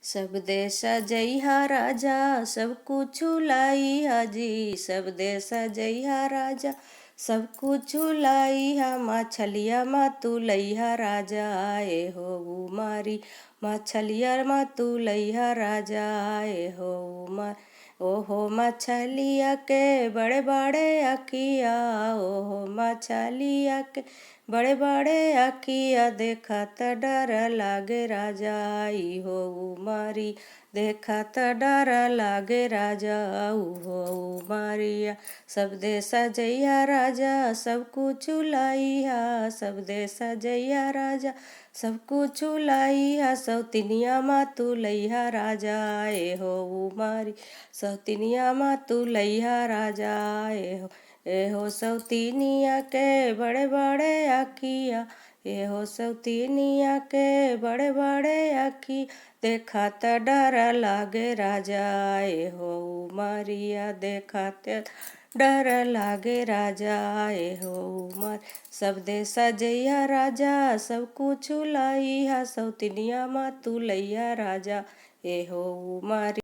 सब देश जइहा राजा सब कुछ लाइहा जी। सब देश जइहा राजा सब कुछ लाइहा। मछलिया मा तू लइहा राजा आए हो उमारी। मछलिया मा तू लइहा राजा आए हो उमार। ओहो मछलिया के बड़े बड़े अखिया। ओहो मछलिया के बड़े बड़े अखिया। देखत डर लागे राजा आई हो उमारी। देखत डर लागे राजा हो उमारिया। सब देश जइया राजा सब कुछ लाइहा। सब देश जइया राजा सब कुछ लाइहा। सौतिनिया मा तू लइहा राजा आए हो उमारी। सौतिनिया मा तू लइहा राजा आए हो। एहो सौतिनिया के बड़े बड़े अखिया। एहो सौतिनिया के बड़े बड़े अखी। देखत डर लागे राजा आए हो उमरिया। देखत डर लागे राजा आए हो उमर। सब देश जइया राजा सब कुछ लाइहा। सौतिनिया मा तू लइहा राजा एहो उमर।